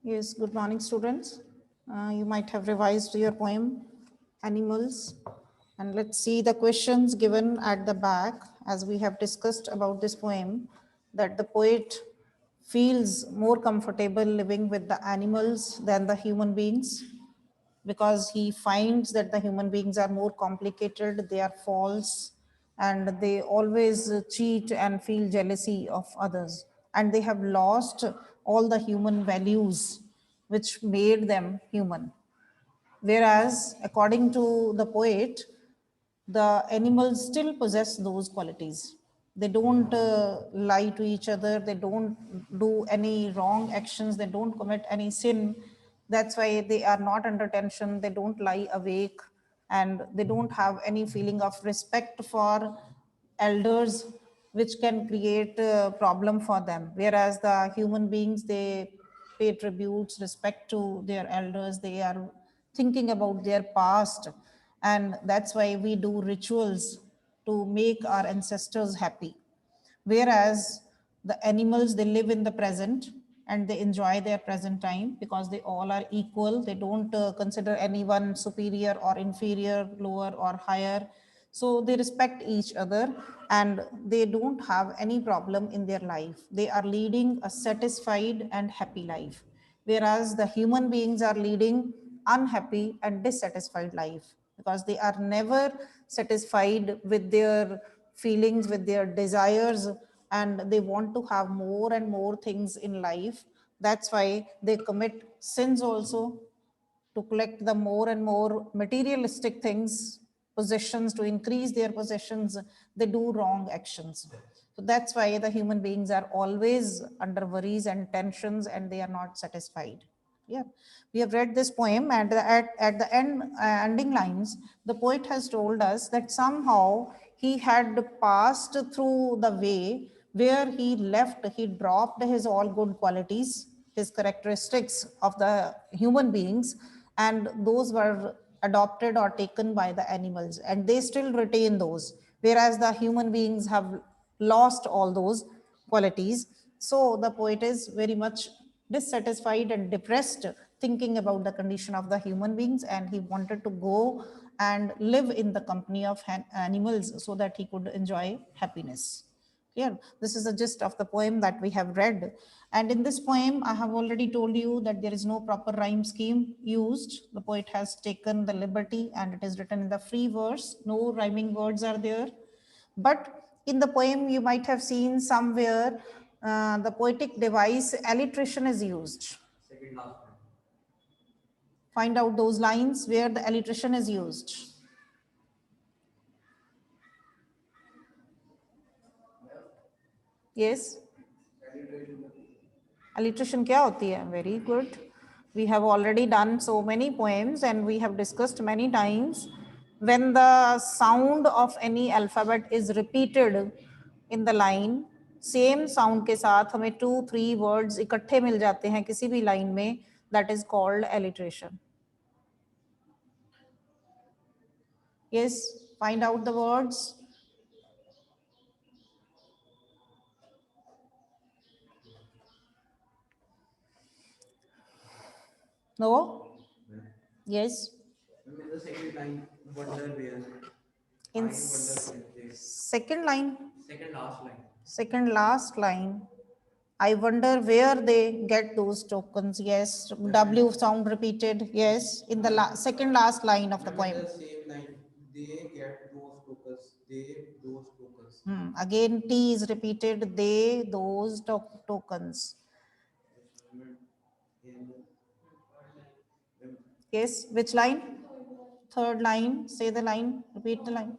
Yes, good morning, students. You might have revised your poem, Animals. And let's see the questions given at the back, as we have discussed about this poem, that the poet feels more comfortable living with the animals than the human beings, because he finds that the human beings are more complicated, they are false, and they always cheat and feel jealousy of others. And they have lost all the human values which made them human. Whereas, according to the poet, the animals still possess those qualities. They don't lie to each other, they don't do any wrong actions, they don't commit any sin. That's why they are not under tension, they don't lie awake, and they don't have any feeling of respect for elders, which can create a problem for them. Whereas the human beings, they pay tributes, respect to their elders, they are thinking about their past, and that's why we do rituals to make our ancestors happy. Whereas the animals, they live in the present and they enjoy their present time, because they all are equal. They don't consider anyone superior or inferior, lower or higher. So they respect each other and they don't have any problem in their life. They are leading a satisfied and happy life. Whereas the human beings are leading unhappy and dissatisfied life, because they are never satisfied with their feelings, with their desires, and they want to have more and more things in life. That's why they commit sins also, to collect the more and more materialistic things, possessions, to increase their possessions. They do wrong actions. So that's why the human beings are always under worries and tensions, and they are not satisfied. Yeah, we have read this poem, and at the end, ending lines, the poet has told us that somehow he had passed through the way where he left, he dropped his all good qualities, his characteristics of the human beings, and those were adopted or taken by the animals, and they still retain those, whereas the human beings have lost all those qualities. So the poet is very much dissatisfied and depressed, thinking about the condition of the human beings, and he wanted to go and live in the company of animals so that he could enjoy happiness. Clear? This is the gist of the poem that we have read. And in this poem, I have already told you that there is no proper rhyme scheme used. The poet has taken the liberty and it is written in the free verse. No rhyming words are there. But in the poem, you might have seen somewhere the poetic device alliteration is used. Find out those lines where the alliteration is used. Yes? Alliteration क्या होती है? Very good. We have already done so many poems and we have discussed many times, when the sound of any alphabet is repeated in the line, same sound के साथ हमें 2-3 words इकट्ठे मिल जाते हैं किसी भी line में, that is called alliteration. Yes, find out the words. No? Yes. In the second line, wonder where. In second line. Second last line. Second last line. I wonder where they get those tokens. Yes. W sound repeated. Yes. In the second last line of the poem. The same line. They get those tokens. They those tokens. Again, T is repeated. They those tokens. Yes. Which line? Third line. Say the line. Repeat the line.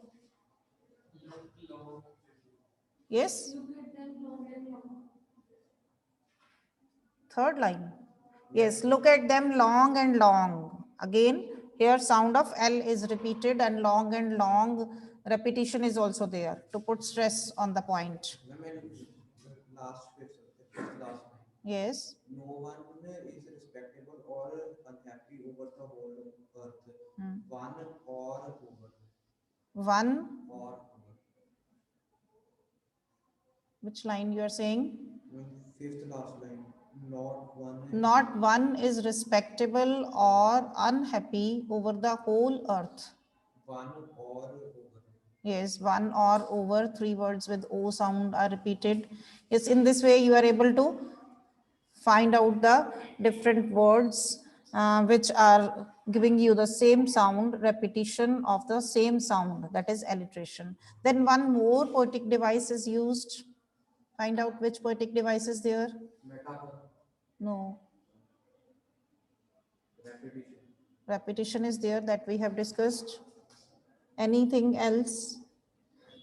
Yes. Third line. Yes, look at them long and long. Again, here sound of L is repeated, and long repetition is also there to put stress on the point. Last line. Yes. No one is respectable or unhappy over the whole earth. One or over. One. Or over. Which line you are saying? Fifth last line. Not one is respectable or unhappy over the whole earth. One or over. Yes, one or over, three words with O sound are repeated. Yes, in this way you are able to find out the different words which are giving you the same sound, repetition of the same sound, that is alliteration. Then one more poetic device is used. Find out which poetic device is there. Metaphor. No. Repetition. Repetition is there, that we have discussed. Anything else?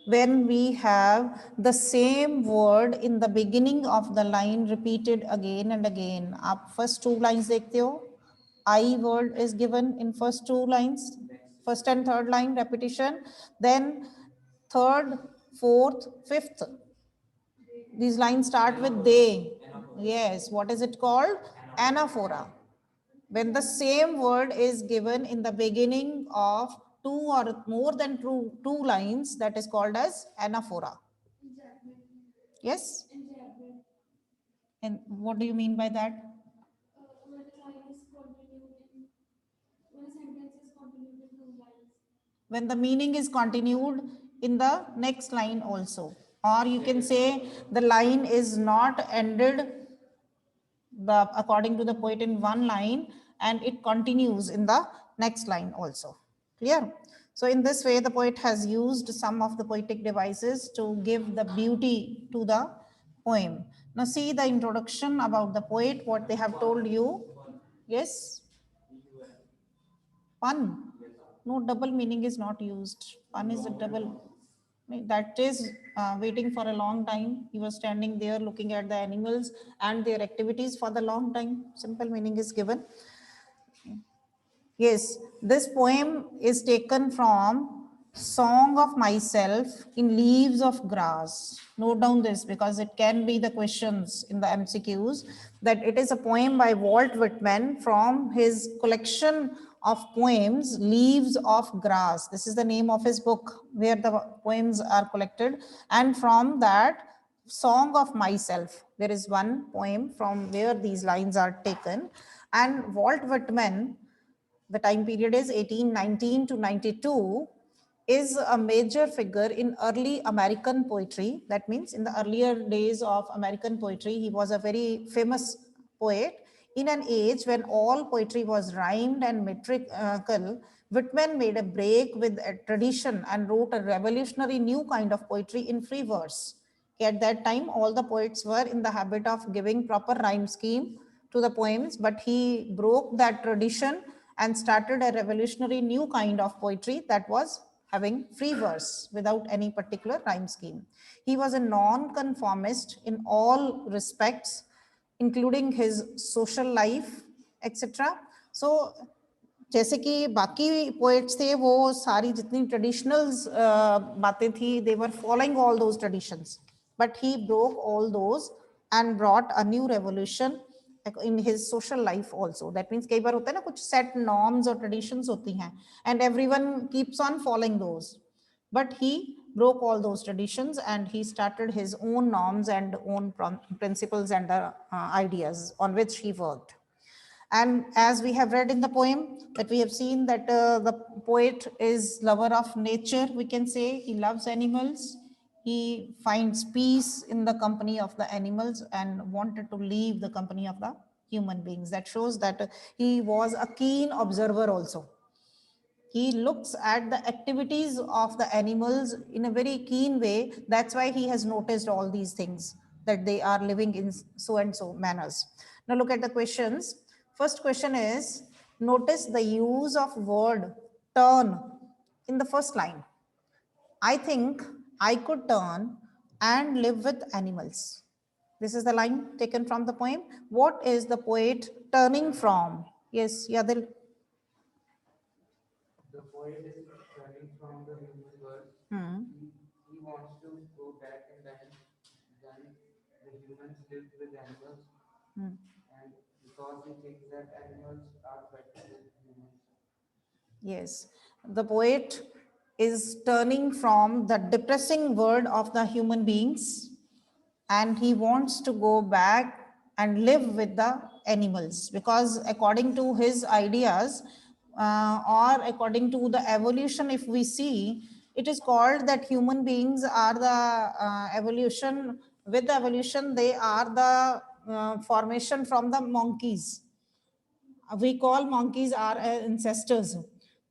When we have the same word in the beginning of the line repeated again and again. आप first two lines देखते हो. I word is given in first two lines. First and third line repetition. Then third, fourth, fifth. These lines start with they. Yes. What is it called? Anaphora. When the same word is given in the beginning of two or more than two lines, that is called as anaphora. Yes? And what do you mean by that? When the meaning is continued in the next line also. Or you can say the line is not ended according to the poet in one line and it continues in the next line also. Clear? So in this way, the poet has used some of the poetic devices to give the beauty to the poem. Now see the introduction about the poet, what they have told you. Yes? Pun. No, double meaning is not used. Pun is a double. That is waiting for a long time. He was standing there looking at the animals and their activities for the long time. Simple meaning is given. Yes, this poem is taken from Song of Myself in Leaves of Grass. Note down this because it can be the questions in the MCQs, that it is a poem by Walt Whitman from his collection of poems, Leaves of Grass. This is the name of his book where the poems are collected. And from that Song of Myself, there is one poem from where these lines are taken. And Walt Whitman, the time period is 1819 to 92, is a major figure in early American poetry. That means in the earlier days of American poetry, he was a very famous poet. In an age when all poetry was rhymed and metrical, Whitman made a break with a tradition and wrote a revolutionary new kind of poetry in free verse. At that time, all the poets were in the habit of giving proper rhyme scheme to the poems, but he broke that tradition and started a revolutionary new kind of poetry that was having free verse without any particular rhyme scheme. He was a non-conformist in all respects, including his social life, etc. So जैसे कि बाकी poets थे वो सारी जितनी traditionals बातें थी, they were following all those traditions, but he broke all those and brought a new revolution in his social life also. That means कई बार होता है ना कुछ set norms और traditions होती हैं and everyone keeps on following those, but he broke all those traditions and he started his own norms and own principles and ideas on which he worked. And as we have read in the poem, that we have seen that the poet is lover of nature, we can say. He loves animals. He finds peace in the company of the animals and wanted to leave the company of the human beings. That shows that he was a keen observer also. He looks at the activities of the animals in a very keen way. That's why he has noticed all these things, that they are living in so and so manners. Now look at the questions. First question is, notice the use of word turn in the first line. I think I could turn and live with animals. This is the line taken from the poem. What is the poet turning from? Yes, Yadil. The poet is turning from the human world. He wants to go back in time when the humans lived with animals, and because he thinks that animals are better than humans. Yes, the poet is turning from the depressing world of the human beings and he wants to go back and live with the animals, because according to his ideas, or according to the evolution, if we see, it is called that human beings are the evolution. With the evolution, they are the formation from the monkeys. We call monkeys our ancestors.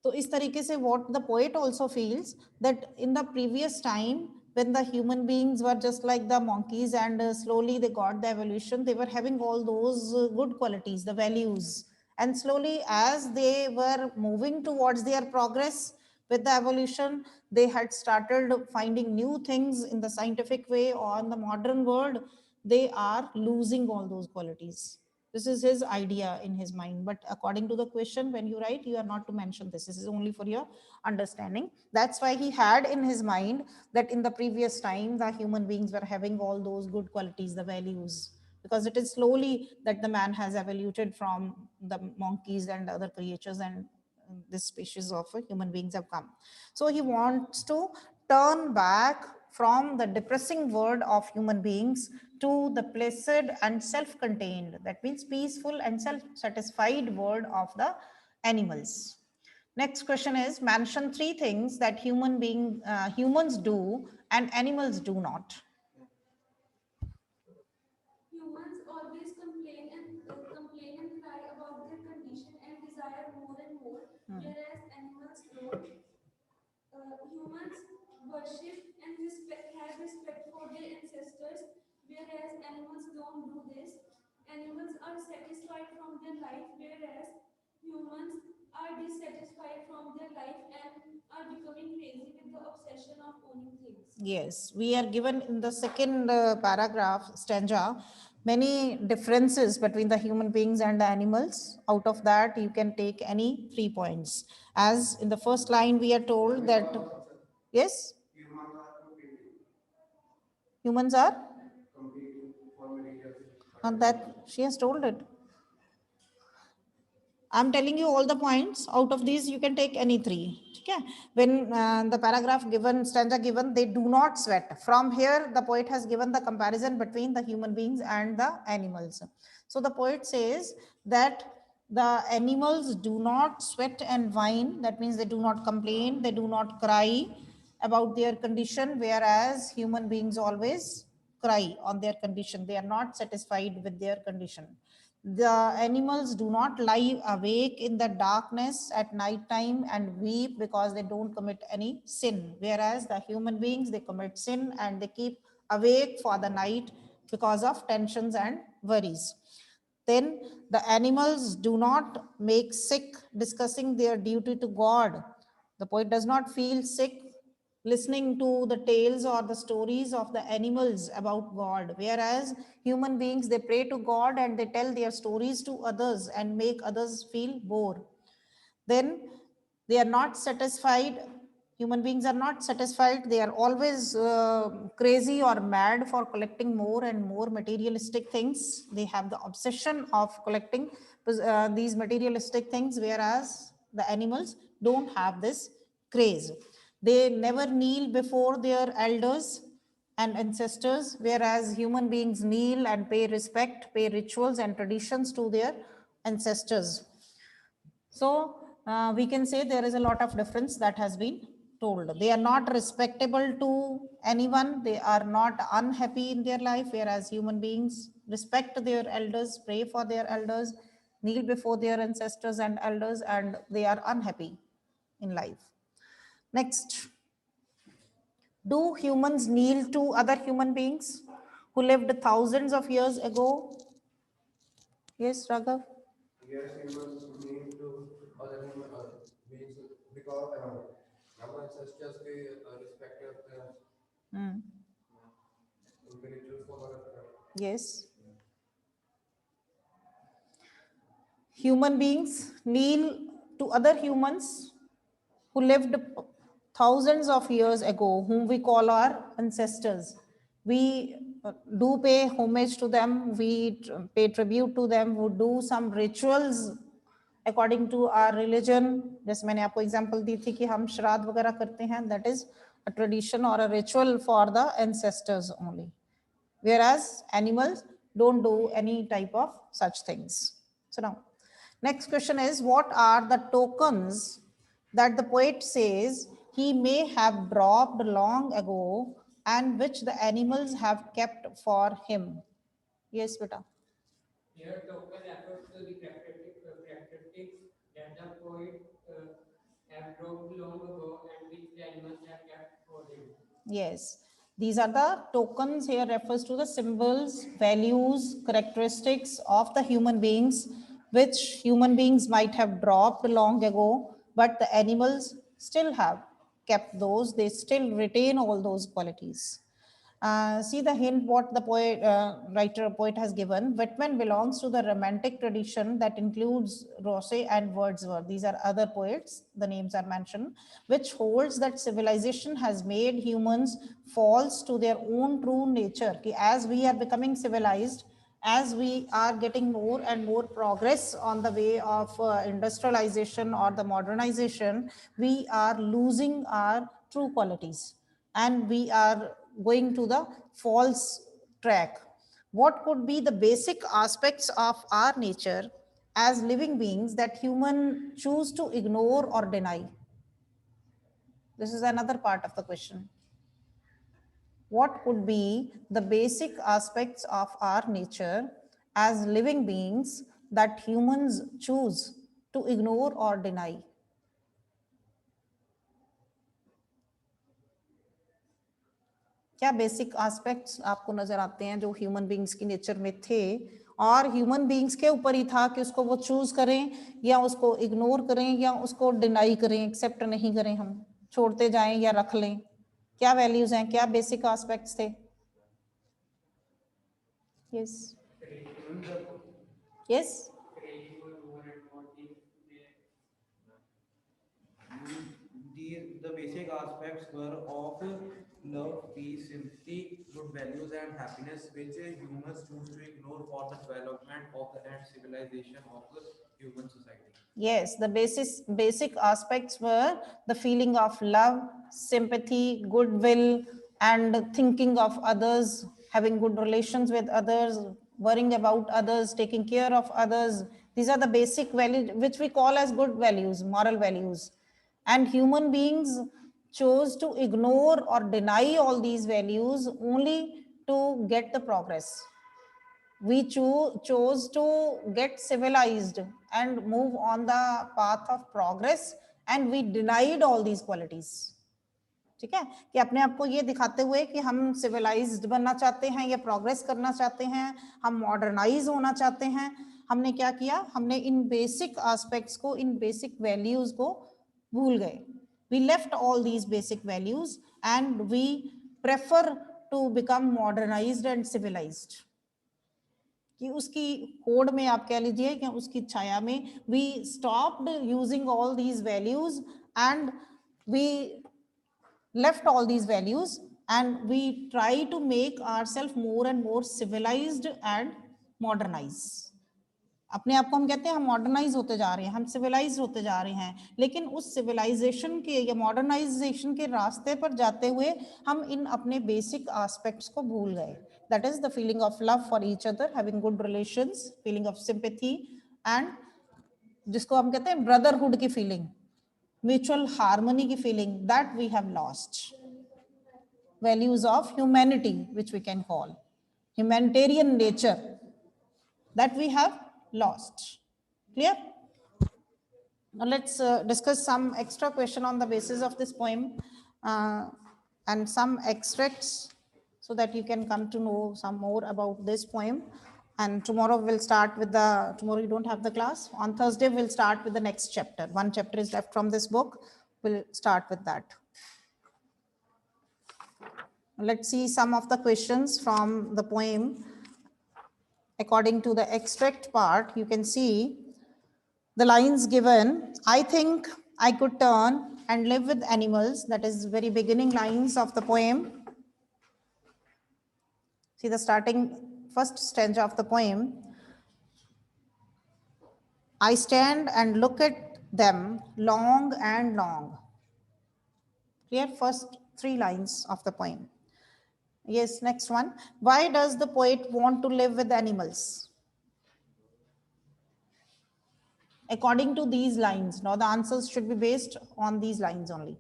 So is तरीके से what the poet also feels, that in the previous time when the human beings were just like the monkeys, and slowly they got the evolution, they were having all those good qualities, the values, and slowly as they were moving towards their progress with the evolution, they had started finding new things in the scientific way or in the modern world, they are losing all those qualities. This is his idea in his mind. But according to the question, when you write, you are not to mention this. This is only for your understanding. That's why he had in his mind that in the previous time, the human beings were having all those good qualities, the values, because it is slowly that the man has evoluted from the monkeys and other creatures, and this species of human beings have come. So he wants to turn back from the depressing world of human beings to the placid and self-contained, that means peaceful and self-satisfied world of the animals. Next question is, mention 3 things that humans do and animals do not. Humans always complain and cry about their condition and desire more and more, whereas animals don't. Humans worship and have respect for their ancestors, whereas animals don't do this. Animals are satisfied from their life, whereas humans are dissatisfied from their life and are becoming crazy with the obsession of owning things. Yes, we are given in the second paragraph stanza many differences between the human beings and the animals. Out of that, you can take any 3 points. As in the first line, we are told that, yes, humans are, and that she has told it. I'm telling you all the points. Out of these, you can take any 3. Okay. When the paragraph given, stanza given, they do not sweat. From here, the poet has given the comparison between the human beings and the animals. So the poet says that the animals do not sweat and whine. That means they do not complain, they do not cry about their condition, whereas human beings always cry on their condition. They are not satisfied with their condition. The animals do not lie awake in the darkness at night time and weep because they don't commit any sin, whereas the human beings, they commit sin and they keep awake for the night because of tensions and worries. Then the animals do not make sick discussing their duty to God. The poet does not feel sick listening to the tales or the stories of the animals about God, whereas human beings, they pray to God and they tell their stories to others and make others feel bored. Then they are not satisfied. Human beings are not satisfied. They are always crazy or mad for collecting more and more materialistic things. They have the obsession of collecting these materialistic things, whereas the animals don't have this craze. They never kneel before their elders and ancestors, whereas human beings kneel and pay respect, pay rituals and traditions to their ancestors. So we can say there is a lot of difference that has been told. They are not respectable to anyone. They are not unhappy in their life, whereas human beings respect their elders, pray for their elders, kneel before their ancestors and elders, and they are unhappy in life. Next, do humans kneel to other human beings who lived thousands of years ago? Yes, Raghav? Yes, humans need to other human beings because our ancestors they respected the spiritual for Yes. Human beings kneel to other humans who lived thousands of years ago, whom we call our ancestors. We do pay homage to them, we pay tribute to them, we do some rituals according to our religion. जैसे मैंने आपको example दी थी कि हम श्राद्ध वगैरह करते हैं, that is a tradition or a ritual for the ancestors only. Whereas animals don't do any type of such things. So now, next question is, what are the tokens that the poet says he may have dropped long ago and which the animals have kept for him? Yes, beta. Here, token refers to the characteristics that the poet have dropped long ago and which the animals have kept for him. Yes, these are the tokens. Here refers to the symbols, values, characteristics of the human beings, which human beings might have dropped long ago, but the animals still have kept those. They still retain all those qualities. See the hint what the poet has given. Whitman belongs to the romantic tradition that includes Rosset and Wordsworth. These are other poets, the names are mentioned, which holds that civilization has made humans false to their own true nature. As we are becoming civilized, as we are getting more and more progress on the way of industrialization or the modernization, we are losing our true qualities and we are going to the false track. What could be the basic aspects of our nature as living beings that human choose to ignore or deny? This is another part of the question. What could be the basic aspects of our nature as living beings that humans choose to ignore or deny? क्या basic aspects आपको नजर आते हैं जो human beings की nature में थे और ह्यूमन बींग्स के ऊपर ही था कि उसको वो चूज करें या उसको इग्नोर करें या उसको डिनाई करें, एक्सेप्ट नहीं करें, हम छोड़ते जाएं या रख लें? क्या वैल्यूज हैं, क्या बेसिक एस्पेक्ट्स थे? Yes yes The basic aspects were of love, peace, sympathy, good values, and happiness, which humans choose to ignore for the development of the and civilization of the human society. Yes, the basic aspects were the feeling of love, sympathy, goodwill, and thinking of others, having good relations with others, worrying about others, taking care of others. These are the basic values which we call as good values, moral values. And human beings chose to ignore or deny all these values only to get the progress. We chose to get civilized and move on the path of progress and we denied all these qualities. ठीक है, कि अपने आप को ये दिखाते हुए कि हम सिविलाइज्ड बनना चाहते हैं या प्रोग्रेस करना चाहते हैं, हम मॉडर्नाइज होना चाहते हैं, हमने क्या किया, हमने इन बेसिक एस्पेक्ट्स को, इन बेसिक वैल्यूज को भूल गए. We left all these basic values and we prefer to become modernized and civilized. कि उसकी होड़ में आप कह लीजिए कि उसकी छाया में we stopped using all these values and we left all these values and we try to make ourselves more and more civilized and modernized. अपने आप को हम कहते हैं हम मॉडर्नाइज होते जा रहे हैं, हम सिविलाइज होते जा रहे हैं, लेकिन उस सिविलाइजेशन के या मॉडर्नाइजेशन के रास्ते पर जाते हुए हम इन अपने बेसिक एस्पेक्ट्स को भूल गए. That is the feeling of love for each other, having good relations, feeling of sympathy and जिसको हम कहते हैं ब्रदरहुड की फीलिंग, म्यूचुअल हार्मनी की feeling, that we have lost. Values of humanity which we can call humanitarian nature, that we have lost. Clear? Now let's discuss some extra question on the basis of this poem and some extracts so that you can come to know some more about this poem. And tomorrow we'll start with tomorrow you don't have the class. On Thursday we'll start with the next chapter. One chapter is left from this book. We'll start with that. Let's see some of the questions from the poem. According to the extract part, you can see the lines given. I think I could turn and live with animals. That is very beginning lines of the poem. See the starting first stanza of the poem. I stand and look at them long and long. Clear? First 3 lines of the poem. Yes, next one. Why does the poet want to live with animals? According to these lines. Now the answers should be based on these lines only.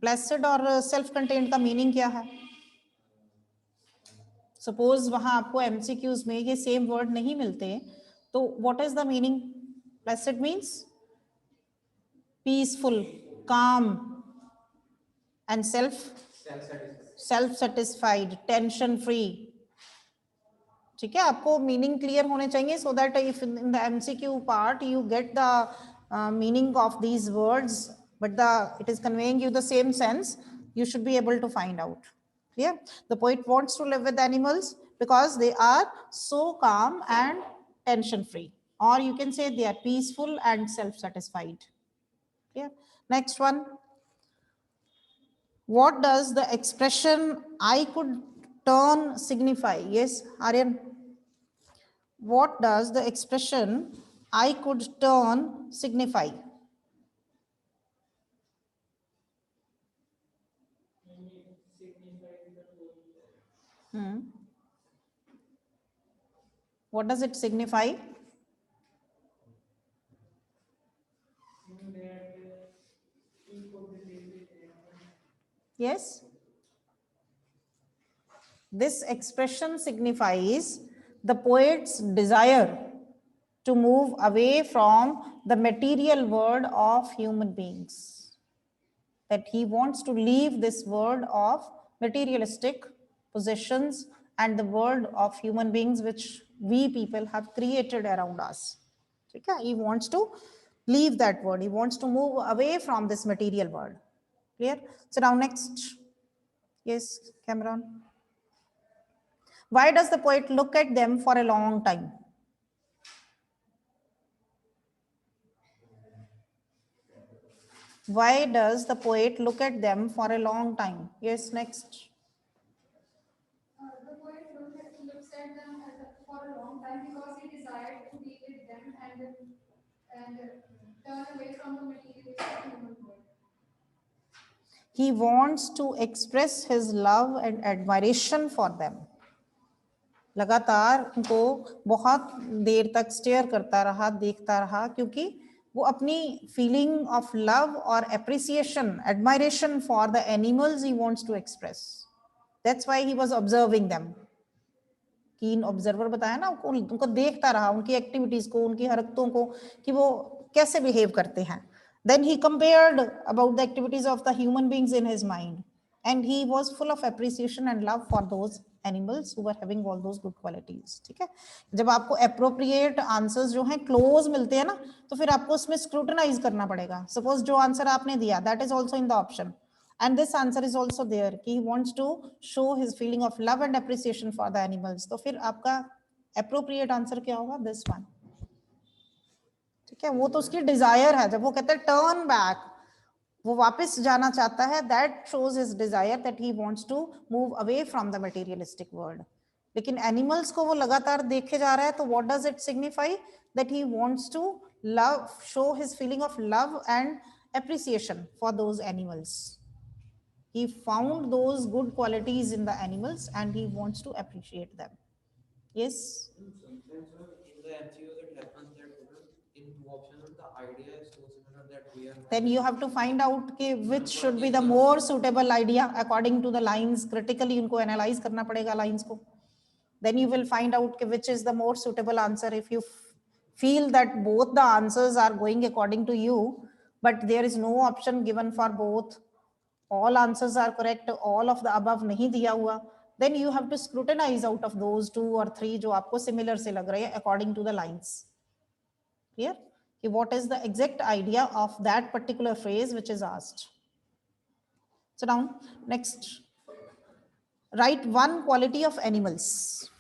Placid और self-contained का meaning क्या है? Suppose वहां आपको MCQs में ये same word नहीं मिलते, तो what is the meaning? Placid means peaceful, calm, and self-satisfied, tension free. ठीक है, आपको मीनिंग क्लियर होने चाहिए so that if in the MCQ part you get the meaning of these words but the it is conveying you the same sense, you should be able to find out. Clear? The poet wants to live with animals because they are so calm and tension free, or you can say they are peaceful and self-satisfied. Clear? Next one. What does the expression I could turn signify? Yes, Aryan. What does the expression I could turn signify? What does it signify? Yes. This expression signifies the poet's desire to move away from the material world of human beings. That he wants to leave this world of materialistic possessions and the world of human beings which we people have created around us. Okay? He wants to leave that world. He wants to move away from this material world. Clear? So now next. Yes, Cameron. Why does the poet look at them for a long time? Why does the poet look at them for a long time? Yes, next. The poet looks at them for a long time because he desired to be with them and turn away from the materialistic human world. He wants to express his love and admiration for them. लगातार उनको बहुत देर तक stair करता रहा, देखता रहा, क्योंकि वो अपनी फीलिंग ऑफ लव और appreciation, admiration for the animals he wants to express. That's why he was observing them. Keen observer बताया ना, उनको देखता रहा, उनकी एक्टिविटीज को, उनकी हरकतों को, कि वो कैसे बिहेव करते हैं. Then he compared about the activities of the human beings in his mind, and he was full of appreciation and love for those animals who were having all those good qualities. ठीक है, जब आपको appropriate answers जो हैं close मिलते हैं ना, तो फिर आपको उसमें scrutinize करना पड़ेगा. Suppose जो answer आपने दिया, that is also in the option, and this answer is also there, कि he wants to show his feeling of love and appreciation for the animals. तो फिर आपका appropriate answer क्या होगा? This one. ठीक है, वो तो उसकी डिजायर है. जब वो कहते हैं टर्न बैक, वो वापस जाना चाहता है, that shows his desire that he wants to move away from the materialistic world. लेकिन एनिमल्स को वो लगातार देखे जा रहा है, तो what does it signify? That he wants to love, show his feeling of love and appreciation for those animals. He found those good qualities in the animals and he wants to appreciate them. Yes. Sometimes in the MCQs it happens that in two options the idea is so similar that we are. Then you have to find out कि which should be the more suitable idea according to the lines. Critically उनको analyze करना पड़ेगा lines को. Then you will find out कि which is the more suitable answer. If you feel that both the answers are going according to you, but there is no option given for both, all answers are correct, all of the above नहीं दिया हुआ, then you have to scrutinize out of those 2 or 3 जो आपको similar से लग रहे हैं according to the lines. Clear? What is the exact idea of that particular phrase which is asked? So now next, write one quality of animals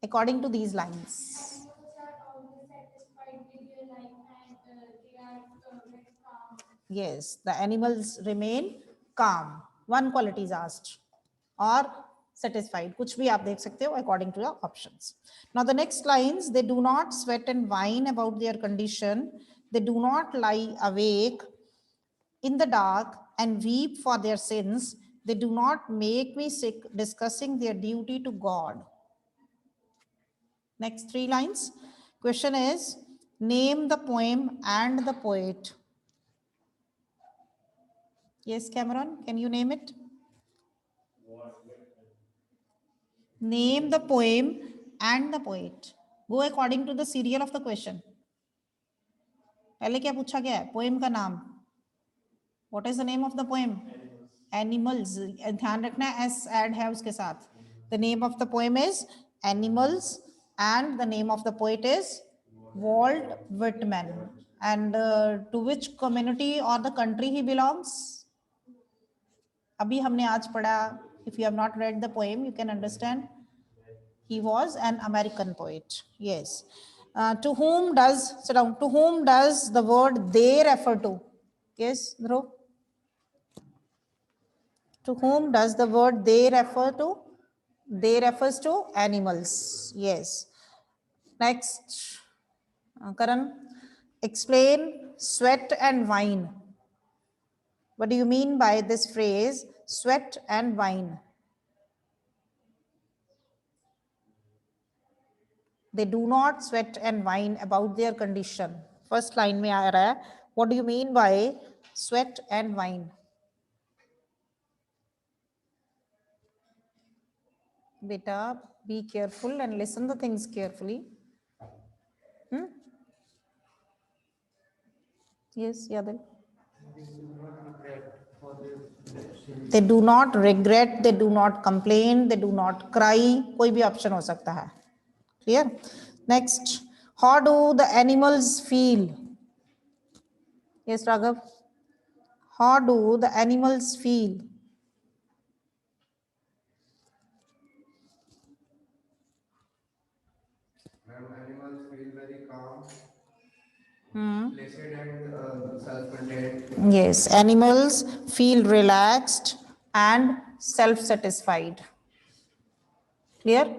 according to these lines. Animals are always satisfied with their life and they are very calm. Yes, the animals remain calm. One quality is asked, or satisfied. कुछ भी आप देख सकते हो according to the options. Now the next lines, they do not sweat and whine about their condition. They do not lie awake in the dark and weep for their sins. They do not make me sick discussing their duty to God. Next 3 lines. Question is, name the poem and the poet. Yes, Cameron, can you name it? Name the poem and the poet. Go according to the serial of the question. पहले क्या पूछा गया है? Poem का नाम. What is the name of the poem? Animals. ध्यान रखना है s add है उसके साथ. The name of the poem is Animals and the name of the poet is Walt Whitman. And to which community or the country he belongs? अभी हमने आज पढ़ा. If you have not read the poem, you can understand. He was an American poet. Yes. To whom does the word they refer to? Yes, Dhruv? To whom does the word they refer to? They refers to animals. Yes. Next, Karan, explain sweat and wine. What do you mean by this phrase, sweat and wine? They do not sweat and whine about their condition. First line में आ रहा है. What do you mean by sweat and whine? Beta, be careful and listen the things carefully. Yes, Yadil. They do not regret, they do not complain, they do not cry. कोई भी option हो सकता है. Clear? Next, how do the animals feel? Yes, Raghav. How do the animals feel? Animals feel very calm, placid and self-contained. Yes, animals feel relaxed and self-satisfied. Clear?